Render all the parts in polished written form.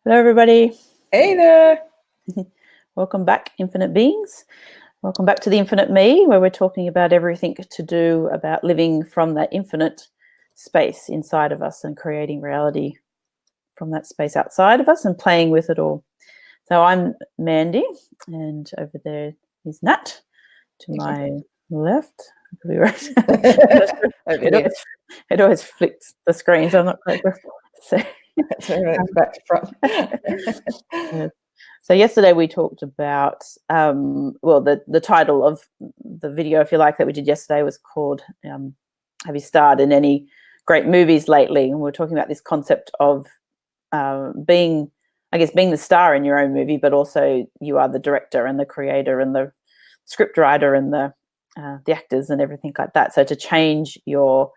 Hello, everybody. Hey there. Welcome back, infinite beings. Welcome back to the Infinite Me, where we're talking about everything to do about living from that infinite space inside of us and creating reality from that space outside of us and playing with it all. So I'm Mandy, and over there is Nat to my left. It always flicks the screen, so I'm not quite sure. So, back to front. Yeah. So yesterday we talked about, the title of the video, if you like, that we did yesterday was called Have You Starred in Any Great Movies Lately? And we were talking about this concept of being the star in your own movie, but also you are the director and the creator and the script writer and the actors and everything like that. So to change your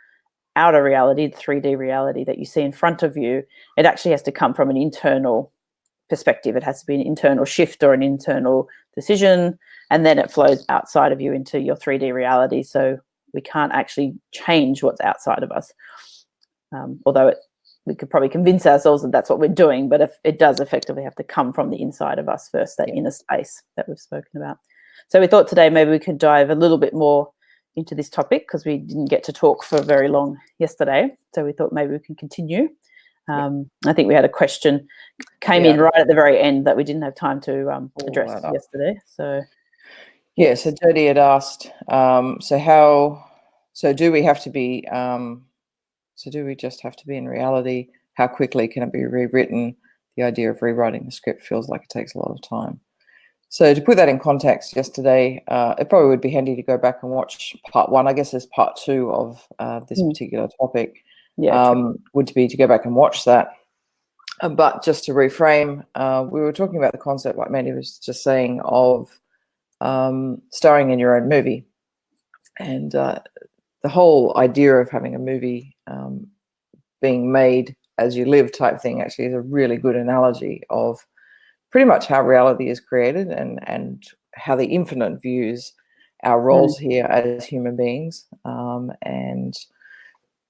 outer reality, the 3D reality that you see in front of you, it actually has to come from an internal perspective. It has to be an internal shift or an internal decision, and then it flows outside of you into your 3D reality. So we can't actually change what's outside of us, although we could probably convince ourselves that that's what we're doing, but if it does effectively have to come from the inside of us first, that inner space that we've spoken about. So we thought today maybe we could dive a little bit more into this topic, because we didn't get to talk for very long yesterday. So we thought maybe we can continue. I think we had a question came in right at the very end that we didn't have time to address yesterday. So so Jody had asked, so do we have to be, do we just have to be in reality? How quickly can it be rewritten? The idea of rewriting the script feels like it takes a lot of time. So to put that in context, yesterday, it probably would be handy to go back and watch part one. I guess there's part two of this particular topic. Would be to go back and watch that. But just to reframe, we were talking about the concept, like Mandy was just saying, of starring in your own movie. And the whole idea of having a movie being made as you live type thing actually is a really good analogy of pretty much how reality is created and how the infinite views our roles here as human beings, and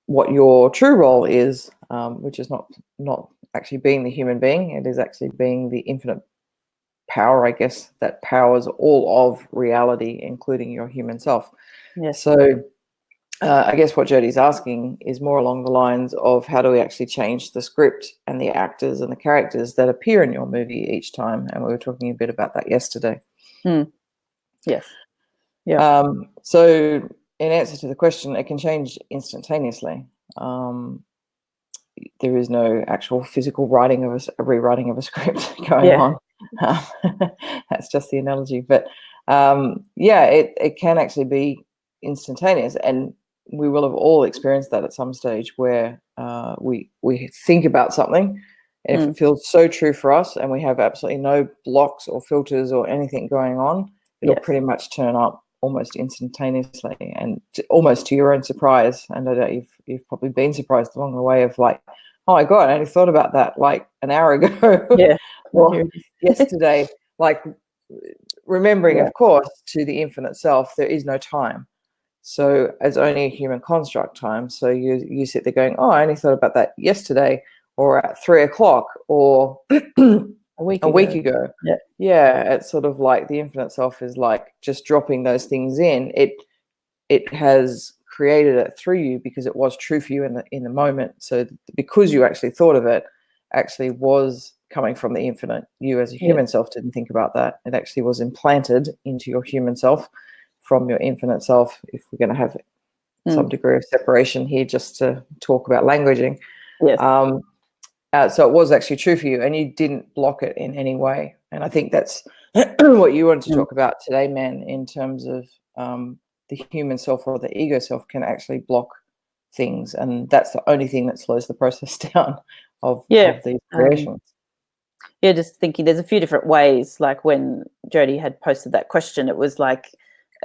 what your true role is, which is not actually being the human being. It is actually being the infinite power, I guess, that powers all of reality, including your human self. Yes. So I guess what Jody's asking is more along the lines of, how do we actually change the script and the actors and the characters that appear in your movie each time? And we were talking a bit about that yesterday. Yes. Yeah. So in answer to the question, it can change instantaneously. There is no actual physical rewriting of a script going on. That's just the analogy. But it can actually be instantaneous, and we will have all experienced that at some stage, where we think about something, and if it feels so true for us and we have absolutely no blocks or filters or anything going on, it'll pretty much turn up almost instantaneously, and almost to your own surprise. And I know you've probably been surprised along the way of, like, oh my God, I only thought about that like an hour ago. Or yesterday. Like, remembering, of course, to the infinite self, there is no time. So it's only a human construct, time. So you sit there going, oh, I only thought about that yesterday, or at 3 o'clock, or a week ago. It's sort of like the infinite self is like just dropping those things in. It has created it through you because it was true for you in the moment. So because you actually thought of it, actually was coming from the infinite. You as a human self didn't think about that. It actually was implanted into your human self from your infinite self, if we're going to have some degree of separation here, just to talk about languaging. So it was actually true for you, and you didn't block it in any way. And I think that's what you wanted to talk about today, man, in terms of the human self or the ego self can actually block things, and that's the only thing that slows the process down of these creations. Just thinking there's a few different ways. Like when Jody had posted that question, it was like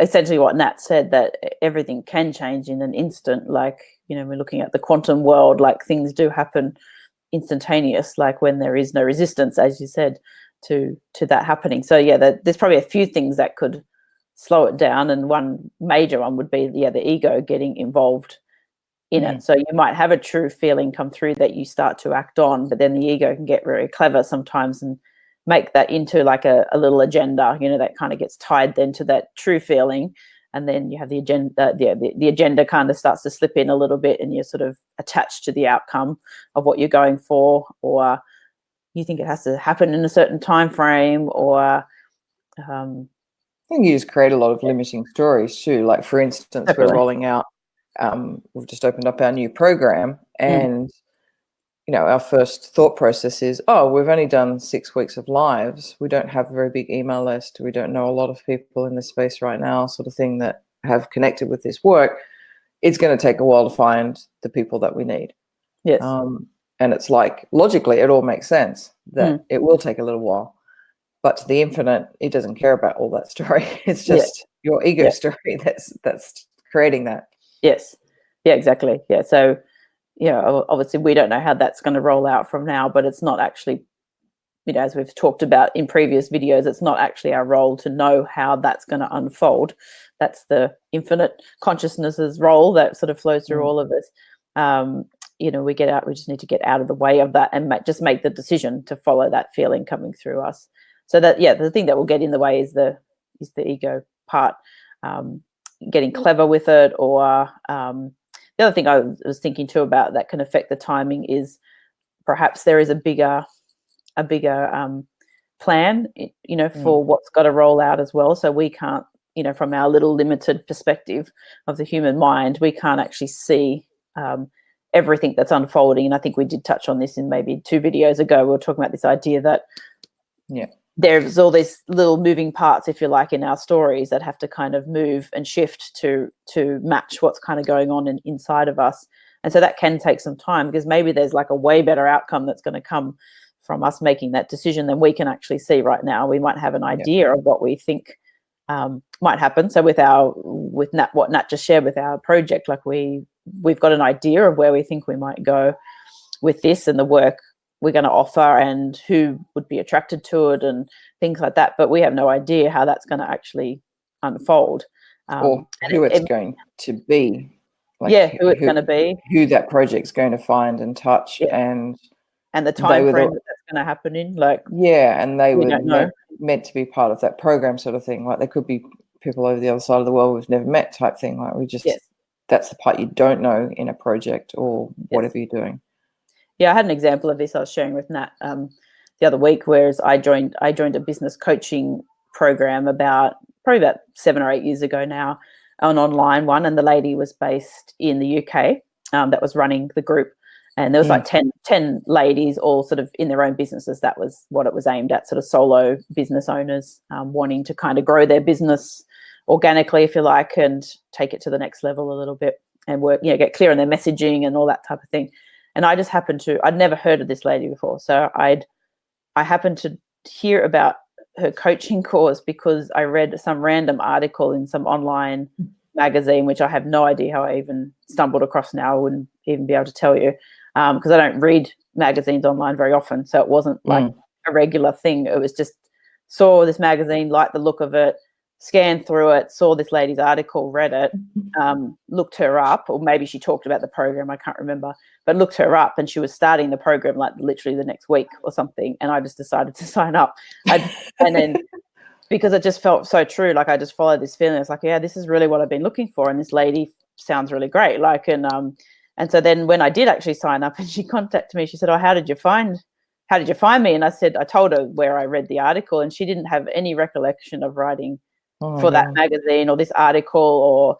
essentially what Nat said, that everything can change in an instant. Like, we're looking at the quantum world, like things do happen instantaneous, like when there is no resistance, as you said, to that happening. So there's probably a few things that could slow it down, and one major one would be the ego getting involved in it. So you might have a true feeling come through that you start to act on, but then the ego can get very clever sometimes and make that into like a little agenda, you know, that kind of gets tied then to that true feeling. And then you have the agenda, the agenda kind of starts to slip in a little bit, and you're sort of attached to the outcome of what you're going for, or you think it has to happen in a certain time frame, or I think you just create a lot of limiting stories too. Like, for instance, definitely. we're rolling out, we've just opened up our new program, and you know, our first thought process is, oh, we've only done 6 weeks of lives. We don't have a very big email list. We don't know a lot of people in this space right now, sort of thing, that have connected with this work. It's going to take a while to find the people that we need. Yes. And it's like, logically, it all makes sense that it will take a little while. But to the infinite, it doesn't care about all that story. It's just your ego story that's creating that. Yes. Yeah, exactly. Yeah. So, you know, obviously we don't know how that's going to roll out from now, but it's not actually, you know, as we've talked about in previous videos, it's not actually our role to know how that's going to unfold. That's the infinite consciousness's role that sort of flows through all of us. You know, we just need to get out of the way of that and just make the decision to follow that feeling coming through us. So that, yeah, the thing that will get in the way is the ego part, getting clever with it, or the other thing I was thinking too about that can affect the timing is perhaps there is a bigger plan, you know, for what's got to roll out as well. So we can't, you know, from our little limited perspective of the human mind, we can't actually see everything that's unfolding. And I think we did touch on this in maybe 2 videos ago. We were talking about this idea that there's all these little moving parts, if you like, in our stories that have to kind of move and shift to match what's kind of going on inside of us. And so that can take some time, because maybe there's like a way better outcome that's going to come from us making that decision than we can actually see right now. We might have an idea of what we think might happen. So with Nat, what Nat just shared with our project, like we've got an idea of where we think we might go with this and the work we're going to offer and who would be attracted to it and things like that, but we have no idea how that's going to actually unfold, or who it's going to be, like who it's going to be, who that project's going to find and touch, and the time frame that's going to happen in, like, and they were meant to be part of that program, sort of thing. Like, there could be people over the other side of the world we've never met, type thing. Like, we just that's the part you don't know in a project or whatever you're doing. Yeah, I had an example of this I was sharing with Nat the other week, whereas I joined a business coaching program probably about 7 or 8 years ago now, an online one, and the lady was based in the UK that was running the group, and there was like 10 ladies all sort of in their own businesses. That was what it was aimed at, sort of solo business owners wanting to kind of grow their business organically, if you like, and take it to the next level a little bit and work, you know, get clear on their messaging and all that type of thing. And I just happened to, I'd never heard of this lady before. So I happened to hear about her coaching course because I read some random article in some online magazine, which I have no idea how I even stumbled across now. I wouldn't even be able to tell you, because I don't read magazines online very often. So it wasn't like a regular thing. It was just saw this magazine, liked the look of it, scanned through it, saw this lady's article, read it, looked her up, or maybe she talked about the program, I can't remember, but looked her up, and she was starting the program like literally the next week or something, and I just decided to sign up. And then because it just felt so true, like I just followed this feeling. It's like, yeah, this is really what I've been looking for, and this lady sounds really great. Like, and so then when I did actually sign up and she contacted me, she said, oh, how did you find me? And I said, I told her where I read the article, and she didn't have any recollection of writing for that magazine or this article, or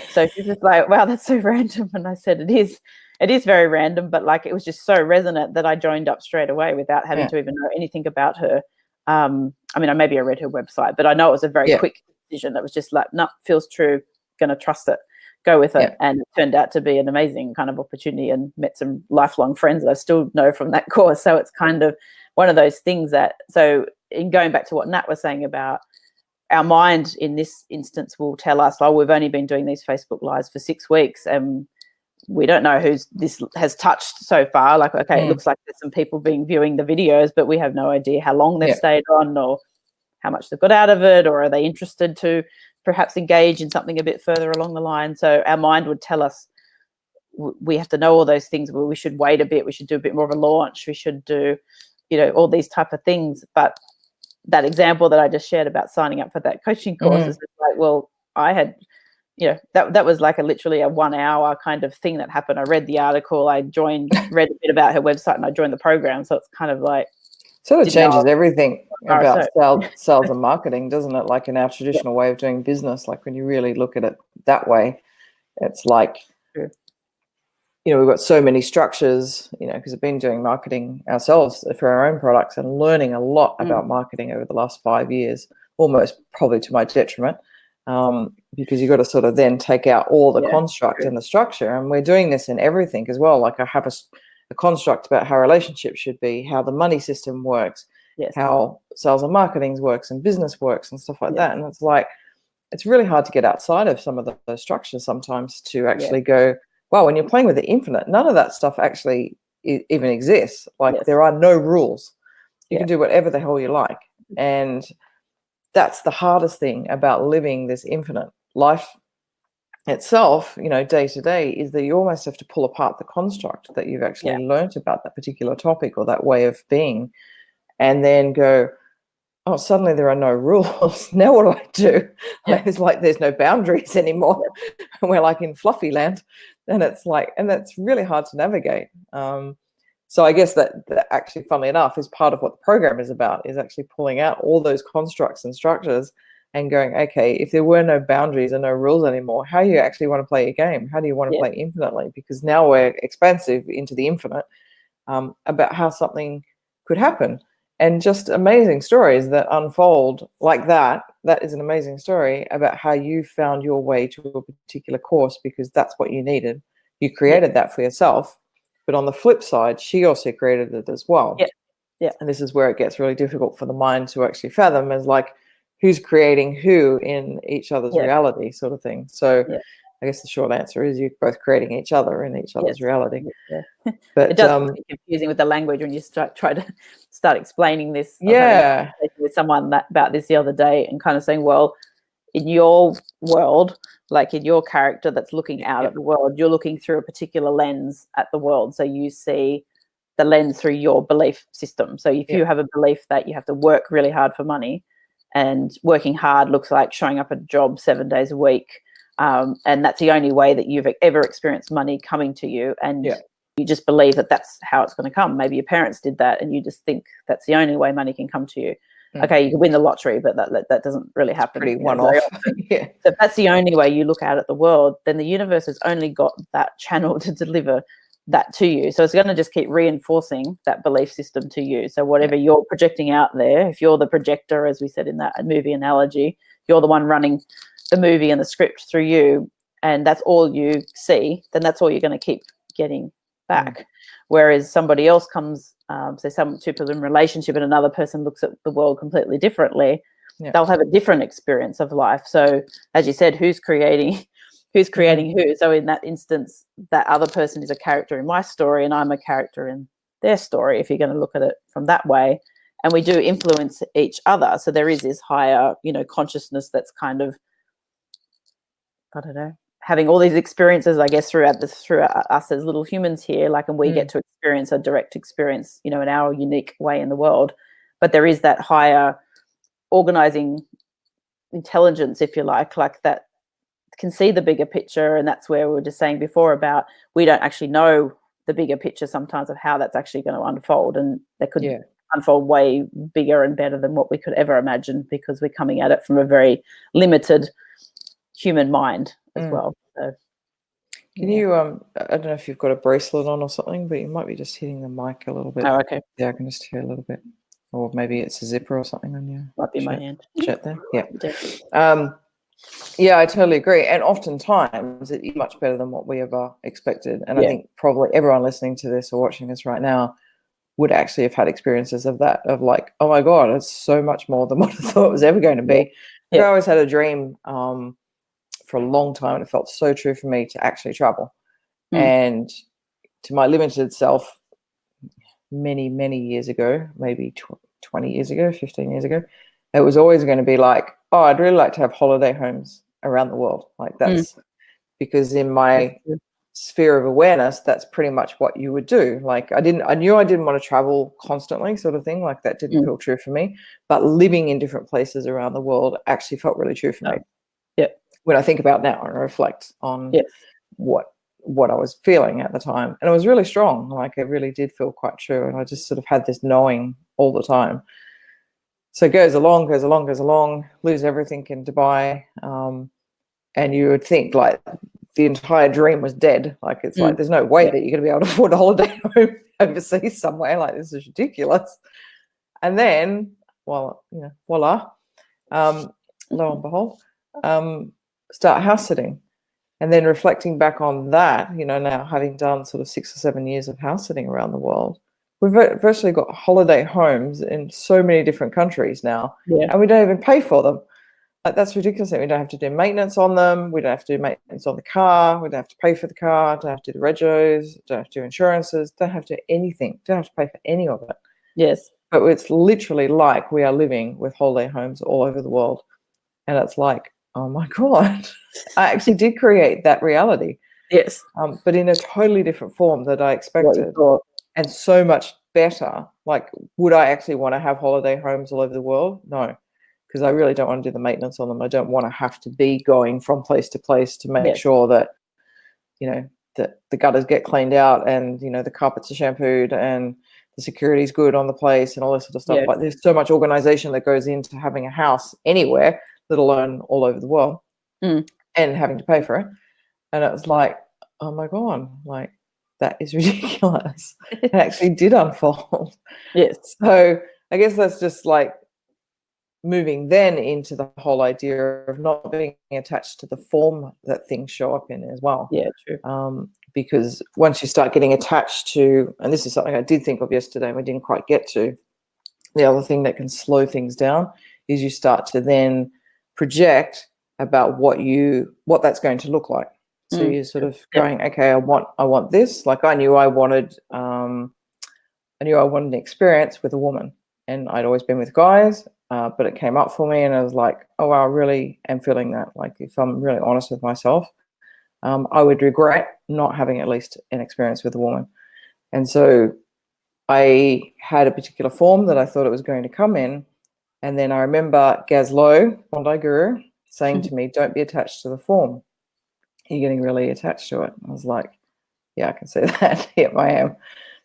so she's just like, wow, that's so random. And I said, it is very random, but like it was just so resonant that I joined up straight away without having to even know anything about her. I mean, maybe I read her website, but I know it was a very quick decision that was just like, no, feels true, gonna trust it, go with it. And it turned out to be an amazing kind of opportunity, and met some lifelong friends that I still know from that course. So it's kind of one of those things that, so in going back to what Nat was saying about our mind in this instance will tell us, oh, we've only been doing these Facebook Lives for 6 weeks and we don't know who this has touched so far. Like, okay, it looks like there's some people viewing the videos, but we have no idea how long they've stayed on or how much they've got out of it, or are they interested to perhaps engage in something a bit further along the line. So our mind would tell us we have to know all those things, where we should wait a bit, we should do a bit more of a launch, we should do, you know, all these type of things. But that example that I just shared about signing up for that coaching course is like, well, I had, you know, that was like literally a 1 hour kind of thing that happened. I read the article, I joined, read a bit about her website, and I joined the program. So it's kind of like, sort of changes everything about so. sales and marketing, doesn't it? Like in our traditional way of doing business, like when you really look at it that way, it's like, you know, we've got so many structures, you know, because I've been doing marketing ourselves for our own products and learning a lot about marketing over the last 5 years, almost probably to my detriment, because you've got to sort of then take out all the construct and the structure. And we're doing this in everything as well. Like I have a construct about how relationships should be, how the money system works, how sales and marketing works and business works and stuff like that. And it's like, it's really hard to get outside of some of those structures sometimes to actually go, wow, when you're playing with the infinite, none of that stuff actually even exists. Like there are no rules. You can do whatever the hell you like. And that's the hardest thing about living this infinite life itself, you know, day to day, is that you almost have to pull apart the construct that you've actually learnt about that particular topic or that way of being, and then go, oh, suddenly there are no rules. Now what do I do? It's like there's no boundaries anymore. And we're like in fluffy land. And it's like, and that's really hard to navigate. So I guess that actually, funnily enough, is part of what the program is about, is actually pulling out all those constructs and structures and going, okay, if there were no boundaries and no rules anymore, how do you actually want to play a game? How do you want to play infinitely? Because now we're expansive into the infinite, about how something could happen. And just amazing stories that unfold like that. That is an amazing story about how you found your way to a particular course because that's what you needed. You created that for yourself. But on the flip side, she also created it as well. And this is where it gets really difficult for the mind to actually fathom, is like, who's creating who in each other's reality, sort of thing. So I guess the short answer is you're both creating each other in each other's reality. But it does get confusing with the language when you try to start explaining this. I was having a conversation with someone about this the other day, and kind of saying, well, in your world, like in your character that's looking out at the world, you're looking through a particular lens at the world. So you see the lens through your belief system. So if you have a belief that you have to work really hard for money, and working hard looks like showing up at a job 7 days a week, and that's the only way that you've ever experienced money coming to you, and you just believe that that's how it's going to come. Maybe your parents did that, and you just think that's the only way money can come to you. Okay, you can win the lottery, but that doesn't really happen. Pretty one-off. So if that's the only way you look out at the world, then the universe has only got that channel to deliver that to you. So it's going to just keep reinforcing that belief system to you. So whatever you're projecting out there, if you're the projector, as we said in that movie analogy, you're the one running the movie and the script through you, and that's all you see, then that's all you're going to keep getting back. Whereas somebody else comes, say some two people in a relationship, and another person looks at the world completely differently, they'll have a different experience of life. So as you said, who's creating who? So in that instance, that other person is a character in my story, and I'm a character in their story, if you're going to look at it from that way. And we do influence each other. So there is this higher, you know, consciousness that's kind of, I don't know, having all these experiences, I guess, through us as little humans here, like, and we get to experience a direct experience, you know, in our unique way in the world. But there is that higher organizing intelligence, if you like that can see the bigger picture. And that's where we were just saying before about, we don't actually know the bigger picture sometimes of how that's actually going to unfold, and that could unfold way bigger and better than what we could ever imagine, because we're coming at it from a very limited human mind as well. So can you I don't know if you've got a bracelet on or something, but you might be just hitting the mic a little bit. Oh, okay. Yeah, I can just hear a little bit. Or maybe it's a zipper or something on your might be my hand. Shirt there. Yeah, I totally agree. And oftentimes it is much better than what we ever expected. And I think probably everyone listening to this or watching this right now would actually have had experiences of that, of like, oh my God, it's so much more than what I thought it was ever going to be. I always had a dream for a long time, and it felt so true for me to actually travel. And to my limited self, many, many years ago, maybe 20 years ago, 15 years ago, it was always going to be like, oh, I'd really like to have holiday homes around the world. Like that's because in my sphere of awareness, that's pretty much what you would do. Like I knew I didn't want to travel constantly, sort of thing. Like that didn't feel true for me. But living in different places around the world actually felt really true for me. Yeah. When I think about now and reflect on Yes. what I was feeling at the time, and it was really strong. Like it really did feel quite true, and I just sort of had this knowing all the time. So it goes along, lose everything in Dubai, and you would think like the entire dream was dead. Like it's like there's no way that you're going to be able to afford a holiday home overseas somewhere. Like this is ridiculous. And then, well, you know, voila, lo and behold, start house sitting. And then reflecting back on that, you know, now having done sort of 6 or 7 years of house sitting around the world, we've virtually got holiday homes in so many different countries now, and we don't even pay for them. Like that's ridiculous. We don't have to do maintenance on them. We don't have to do maintenance on the car. We don't have to pay for the car. Don't have to do the regos. Don't have to do insurances. Don't have to do anything. Don't have to pay for any of it. Yes. But it's literally like we are living with holiday homes all over the world. And it's like, oh my God, I actually did create that reality. Yes. But in a totally different form that I expected, and so much better. Like, would I actually want to have holiday homes all over the world? No, because I really don't want to do the maintenance on them. I don't want to have to be going from place to place to make sure that, you know, that the gutters get cleaned out and, you know, the carpets are shampooed and the security is good on the place and all this sort of stuff. Like there's so much organization that goes into having a house anywhere, let alone all over the world, and having to pay for it. And it was like, oh my God, like that is ridiculous. It actually did unfold. Yes. So I guess that's just like moving then into the whole idea of not being attached to the form that things show up in as well. Yeah, true. Because once you start getting attached to, and this is something I did think of yesterday and we didn't quite get to, the other thing that can slow things down is you start to then project about what that's going to look like. So you're sort of going, okay, I want this. Like I knew I wanted an experience with a woman, and I'd always been with guys, but it came up for me, and I was like, oh wow, I really am feeling that. Like if I'm really honest with myself, I would regret not having at least an experience with a woman. And so I had a particular form that I thought it was going to come in, and then I remember 𝘾𝙤𝙣𝙨𝙘𝙞𝙤𝙪 guru saying to me, don't be attached to the form. You're getting really attached to it. I was like, yeah, I can see that. Yep, I am.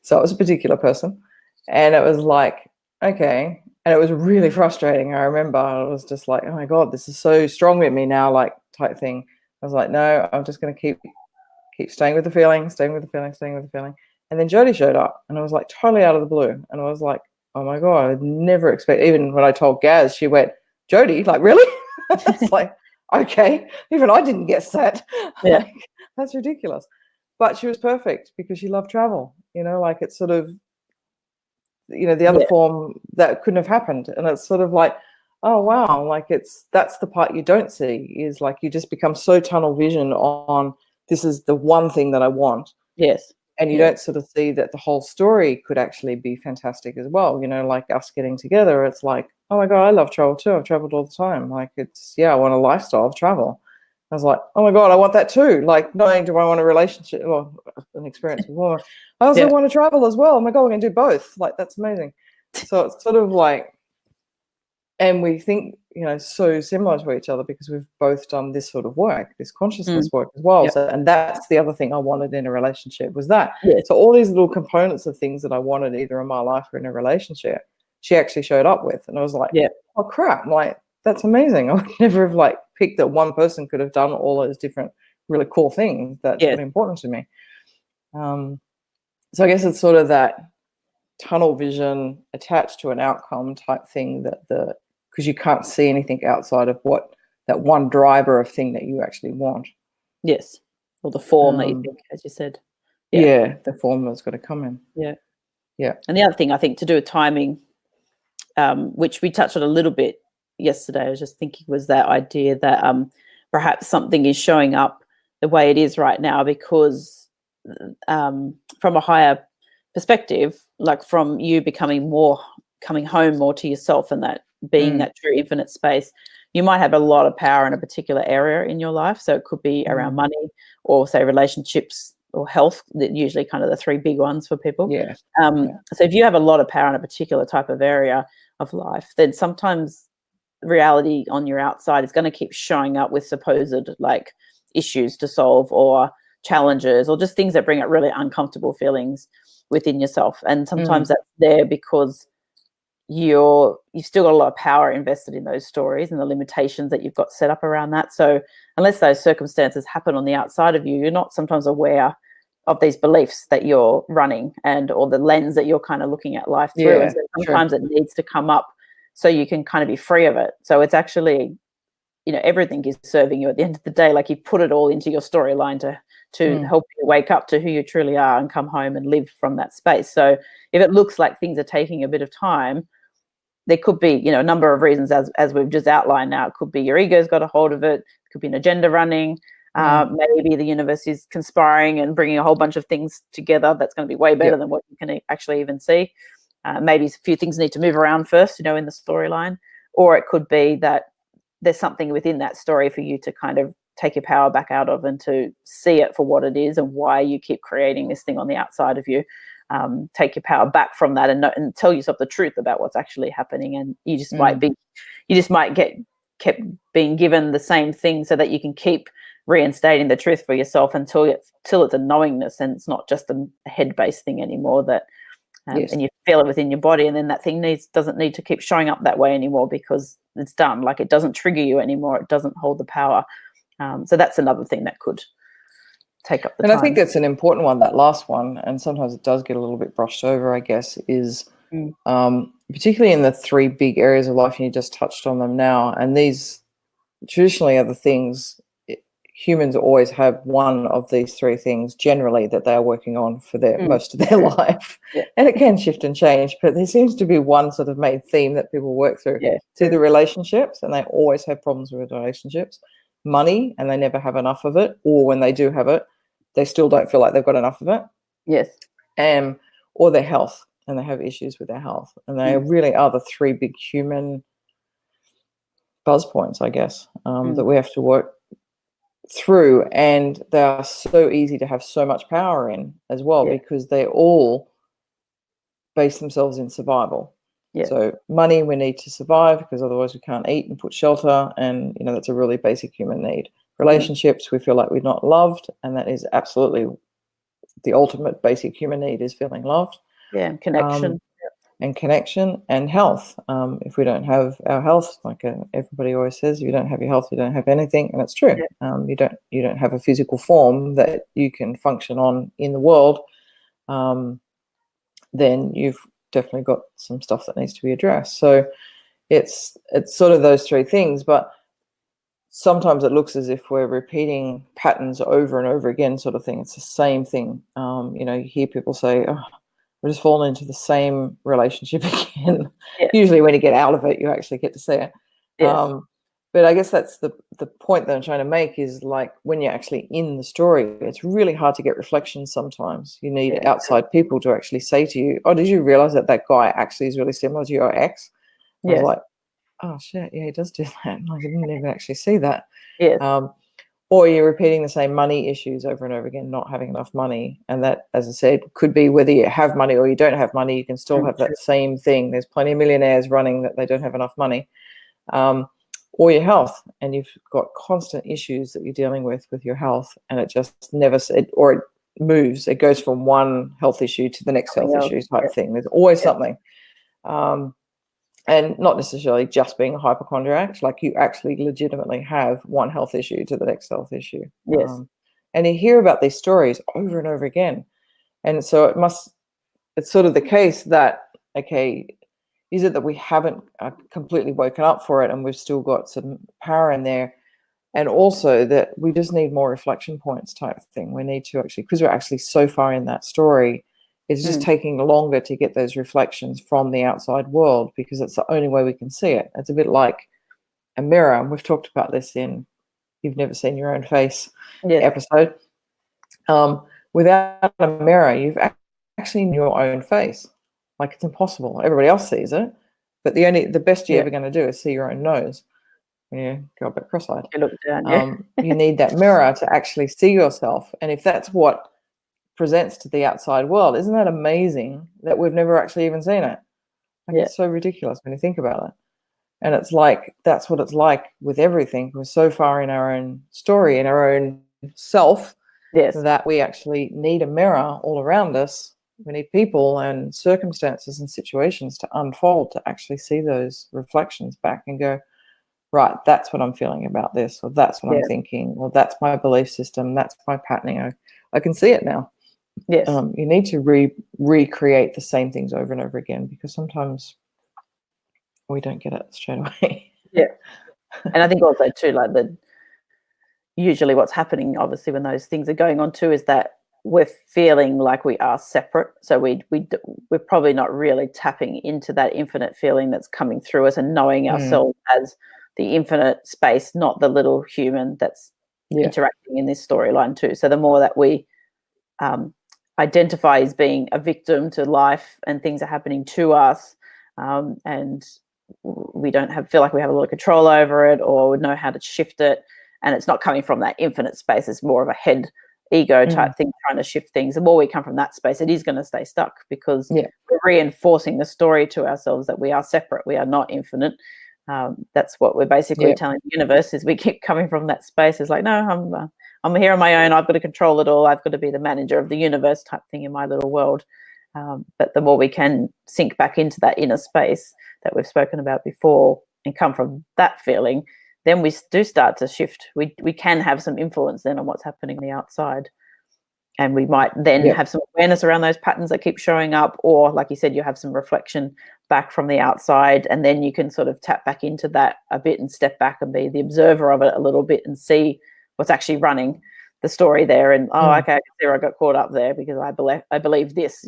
So it was a particular person. And it was like, okay. And it was really frustrating. I remember I was just like, oh my God, this is so strong with me now, like type thing. I was like, no, I'm just going to keep staying with the feeling. And then Jody showed up, and I was like totally out of the blue. And I was like, oh my God, I'd never expect, even when I told Gaz, she went, Jody, like, really? It's like, okay, even I didn't guess that. Yeah. Like, that's ridiculous. But she was perfect because she loved travel, you know, like it's sort of, you know, the other form that couldn't have happened. And it's sort of like, oh wow, like that's the part you don't see, is like you just become so tunnel vision on this is the one thing that I want. Yes. And you don't sort of see that the whole story could actually be fantastic as well. You know, like us getting together, it's like, oh my God, I love travel too. I've traveled all the time. Like I want a lifestyle of travel. I was like, oh my God, I want that too. Like, not only do I want a relationship or an experience with women, I also want to travel as well. Oh my God, we're going to do both. Like, that's amazing. So it's sort of like, and we think, you know, so similar to each other because we've both done this sort of work, this consciousness work as well. So, and that's the other thing I wanted in a relationship was that. So all these little components of things that I wanted either in my life or in a relationship, she actually showed up with. And I was like, oh crap, like, that's amazing. I would never have like picked that one person could have done all those different really cool things. That's really important to me. So I guess it's sort of that tunnel vision attached to an outcome type thing, that because you can't see anything outside of what that one driver of thing that you actually want. Yes. Or the form that you think, as you said. The form that's got to come in. Yeah. And the other thing I think to do with timing, which we touched on a little bit yesterday, I was just thinking, was that idea that perhaps something is showing up the way it is right now because from a higher perspective, like from you coming home more to yourself and that being that true infinite space, you might have a lot of power in a particular area in your life. So it could be around money or say relationships or health, usually kind of the three big ones for people. Yeah. So if you have a lot of power in a particular type of area of life, then sometimes reality on your outside is going to keep showing up with supposed like issues to solve or challenges or just things that bring up really uncomfortable feelings within yourself. And sometimes that's there because you've still got a lot of power invested in those stories and the limitations that you've got set up around that. So unless those circumstances happen on the outside of you, you're not sometimes aware of these beliefs that you're running and or the lens that you're kind of looking at life through. And so sometimes it needs to come up so you can kind of be free of it. So it's actually, everything is serving you at the end of the day. Like you put it all into your storyline to help you wake up to who you truly are and come home and live from that space. So if it looks like things are taking a bit of time, there could be, a number of reasons as we've just outlined now. It could be your ego's got a hold of it. It could be an agenda running. Maybe the universe is conspiring and bringing a whole bunch of things together that's going to be way better than what you can actually even see. Maybe a few things need to move around first, in the storyline. Or it could be that there's something within that story for you to kind of take your power back out of and to see it for what it is and why you keep creating this thing on the outside of you. Take your power back from that and tell yourself the truth about what's actually happening. And you just might get kept being given the same thing so that you can keep reinstating the truth for yourself until it's a knowingness and it's not just a head-based thing anymore that and you feel it within your body, and then that thing doesn't need to keep showing up that way anymore because it's done. Like it doesn't trigger you anymore. It doesn't hold the power. So that's another thing that could take up the time. And I think that's an important one, that last one, and sometimes it does get a little bit brushed over, I guess, is particularly in the three big areas of life, and you just touched on them now, and these traditionally are the things humans always have one of these three things generally that they are working on for their most of their life. And it can shift and change, but there seems to be one sort of main theme that people work through. To the relationships, and they always have problems with relationships. Money, and they never have enough of it, or when they do have it, they still don't feel like they've got enough of it. Or their health, and they have issues with their health. And they really are the three big human buzz points, I guess, that we have to work through, and they are so easy to have so much power in as well, because they all base themselves in survival. So money, we need to survive because otherwise we can't eat and put shelter, and that's a really basic human need. Relationships, we feel like we're not loved, and that is absolutely the ultimate basic human need, is feeling loved. And connection. And connection, and health. If we don't have our health, like everybody always says, if you don't have your health, you don't have anything, and it's true. You don't have a physical form that you can function on in the world. Then you've definitely got some stuff that needs to be addressed. So it's sort of those three things, but sometimes it looks as if we're repeating patterns over and over again, sort of thing. It's the same thing. You hear people say, "Oh, we're just falling into the same relationship again." Usually when you get out of it, you actually get to see it. But I guess that's the point that I'm trying to make, is like when you're actually in the story, it's really hard to get reflections sometimes. You need outside people to actually say to you, "Oh, did you realize that guy actually is really similar to your ex?" I was like, "Oh shit, yeah, he does do that." Like, I didn't even actually see that. Or you're repeating the same money issues over and over again, not having enough money. And that, as I said, could be whether you have money or you don't have money, you can still have that same thing. There's plenty of millionaires running that they don't have enough money. Or your health, and you've got constant issues that you're dealing with your health, and it just never or it moves. It goes from one health issue to the next health issue type thing. There's always something. And not necessarily just being a hypochondriac, like you actually legitimately have one health issue to the next health issue. And you hear about these stories over and over again. And so it's sort of the case that, okay, is it that we haven't completely woken up for it and we've still got some power in there? And also that we just need more reflection points type thing. We need to actually, because we're actually so far in that story, it's just taking longer to get those reflections from the outside world, because it's the only way we can see it. It's a bit like a mirror, and we've talked about this in You've Never Seen Your Own Face episode. Without a mirror, you've actually seen your own face. Like, it's impossible. Everybody else sees it, but the best you're ever going to do is see your own nose when you go a bit cross-eyed. You look down, you need that mirror to actually see yourself, and if that's what presents to the outside world. Isn't that amazing that we've never actually even seen it? Like, it's so ridiculous when you think about it. And it's like, that's what it's like with everything. We're so far in our own story, in our own self, that we actually need a mirror all around us. We need people and circumstances and situations to unfold to actually see those reflections back and go, right, that's what I'm feeling about this, or that's what I'm thinking, or that's my belief system, that's my patterning. I can see it now. Yes. You need to recreate the same things over and over again, because sometimes we don't get it straight away. Yeah. And I think also too, like, usually what's happening, obviously, when those things are going on too, is that we're feeling like we are separate. So we're probably not really tapping into that infinite feeling that's coming through us and knowing ourselves as the infinite space, not the little human that's interacting in this storyline too. So the more that we identify as being a victim to life and things are happening to us, and we don't feel like we have a lot of control over it or know how to shift it, and it's not coming from that infinite space, it's more of a head ego type thing trying to shift things. The more we come from that space, it is going to stay stuck, because we're reinforcing the story to ourselves that we are separate, we are not infinite. That's what we're basically telling the universe, is we keep coming from that space. It's like, no, I'm here on my own, I've got to control it all, I've got to be the manager of the universe type thing in my little world. But the more we can sink back into that inner space that we've spoken about before and come from that feeling, then we do start to shift. We can have some influence then on what's happening on the outside. And we might then have some awareness around those patterns that keep showing up, or like you said, you have some reflection back from the outside, and then you can sort of tap back into that a bit and step back and be the observer of it a little bit and see what's actually running the story there. And okay, I can see where I got caught up there, because I believe this,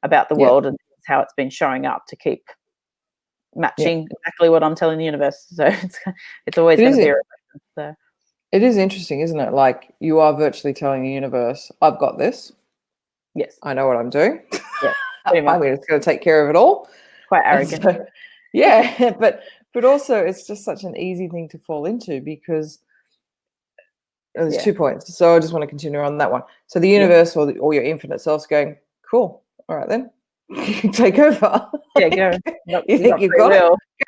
about the world, and how it's been showing up to keep matching exactly what I'm telling the universe. So it's always going to be a reflection. So it is interesting, isn't it? Like, you are virtually telling the universe, I've got this. Yes. I know what I'm doing. Yeah. I'm just going to take care of it all. Quite arrogant. So, but also it's just such an easy thing to fall into, because there's 2 points. So I just want to continue on that one. So the universe or your infinite self's going, cool, all right then, take over. Yeah, go. You think you've got it?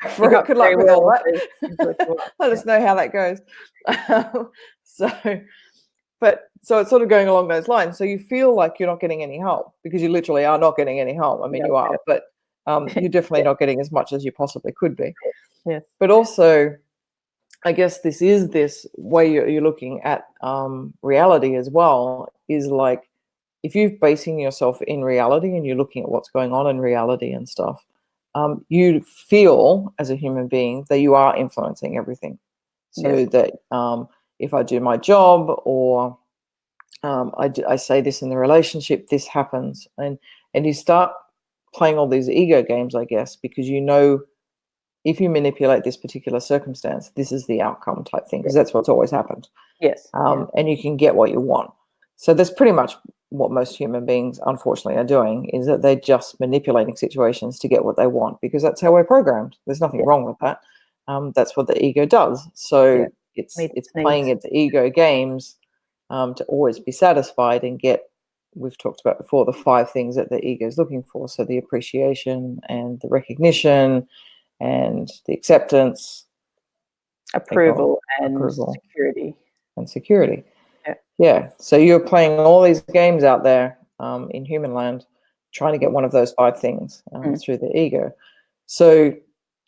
Go for it. Good luck with all that. Let us know how that goes. So it's sort of going along those lines. So you feel like you're not getting any help, because you literally are not getting any help. I mean, you are, but you're definitely not getting as much as you possibly could be. Yeah. But also, I guess this way you're looking at reality as well, is like, if you're basing yourself in reality and you're looking at what's going on in reality and stuff, you feel as a human being that you are influencing everything. So that if I do my job, or I say this in the relationship, this happens, and you start playing all these ego games, I guess, because if you manipulate this particular circumstance, this is the outcome type thing, because that's what's always happened. Yes. And you can get what you want. So that's pretty much what most human beings, unfortunately, are doing, is that they're just manipulating situations to get what they want, because that's how we're programmed. There's nothing wrong with that. That's what the ego does. So it's playing its ego games to always be satisfied and get, we've talked about before, the 5 things that the ego is looking for. So the appreciation and the recognition and the acceptance, approval and security. And security. Yeah. So you're playing all these games out there in human land, trying to get one of those 5 things through the ego. So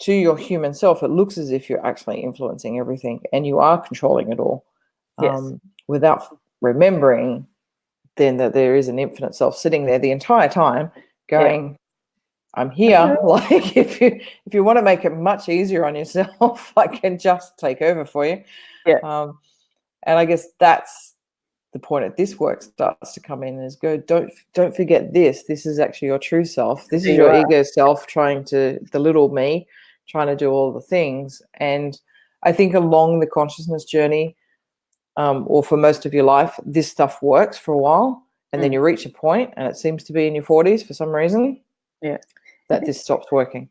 to your human self, it looks as if you're actually influencing everything and you are controlling it all, without remembering then that there is an infinite self sitting there the entire time going, I'm here. Like, if you want to make it much easier on yourself, I can just take over for you. And I guess that's the point at this work starts to come in, is go, don't forget this. This is actually your true self. This is your ego self the little me, trying to do all the things. And I think along the consciousness journey, or for most of your life, this stuff works for a while, and then you reach a point, and it seems to be in your 40s for some reason, that this stops working.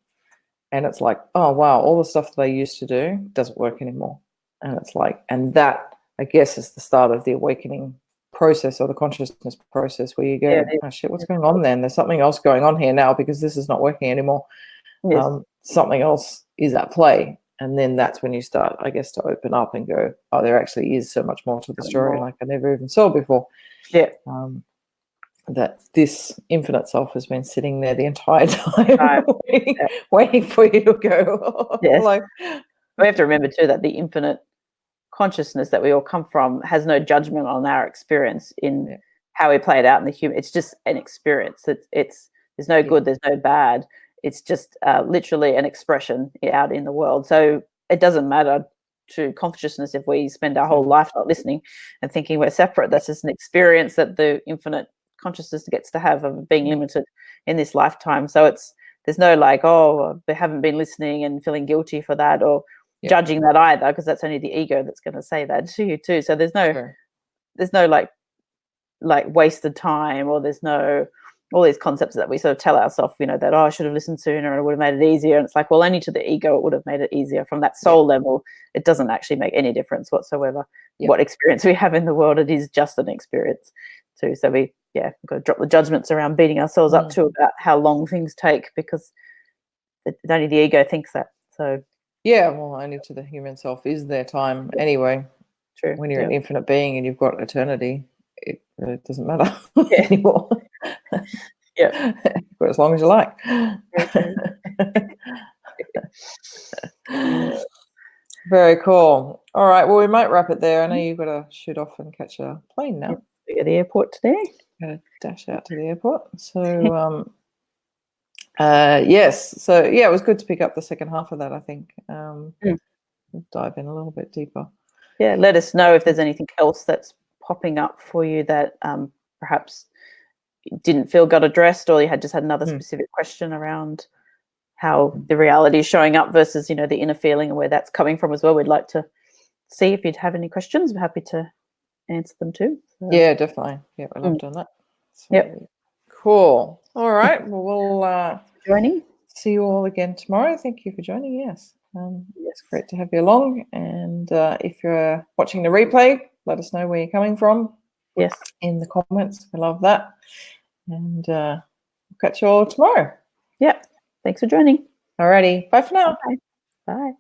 And it's like, oh, wow, all the stuff that I used to do doesn't work anymore. And it's like, and that, I guess, is the start of the awakening process or the consciousness process where you go, Yeah, oh shit, what's going on then? There's something else going on here now because this is not working anymore. yes. Something else is at play. And then that's when you start, I guess, to open up and go, oh, there actually is so much more to the story, like I never even saw before. Yeah. That this infinite self has been sitting there the entire time, waiting for you to go. Yes. Like, we have to remember too that the infinite consciousness that we all come from has no judgment on our experience in how we play it out in the human. It's just an experience. It's there's no good, there's no bad. It's just literally an expression out in the world. So it doesn't matter to consciousness if we spend our whole life not listening and thinking we're separate. That's just an experience that the infinite consciousness gets to have of being limited in this lifetime. So there's no like, oh, they haven't been listening and feeling guilty for that, or judging that either, because that's only the ego that's going to say that to you too. So there's no like wasted time, or there's no all these concepts that we sort of tell ourselves, that, oh, I should have listened sooner and it would have made it easier. And it's like, well, only to the ego it would have made it easier. From that soul level, it doesn't actually make any difference whatsoever. What experience we have in the world, it is just an experience too. So we've got to drop the judgments around beating ourselves up to about how long things take, because only the ego thinks that. So well, only to the human self is there time anyway. True. When you're an infinite being and you've got eternity, it really doesn't matter anymore. For as long as you like. Very cool. All right, well, we might wrap it there. I know you've got to shoot off and catch a plane now. We go to the airport today. Got to dash out to the airport. So yes, so it was good to pick up the second half of that, I think. Dive in a little bit deeper. Let us know if there's anything else that's popping up for you that perhaps didn't feel got addressed, or you had another specific question around how the reality is showing up versus the inner feeling and where that's coming from as well. We'd like to see if you'd have any questions. We're happy to answer them too. So. Yeah, definitely. I love doing that. So, cool. All right. Well, we'll joining. See you all again tomorrow. Thank you for joining. Yes. It's great to have you along. And if you're watching the replay, let us know where you're coming from. Yes. In the comments. We love that. And we'll catch you all tomorrow. Thanks for joining. Alrighty. Bye for now. Bye.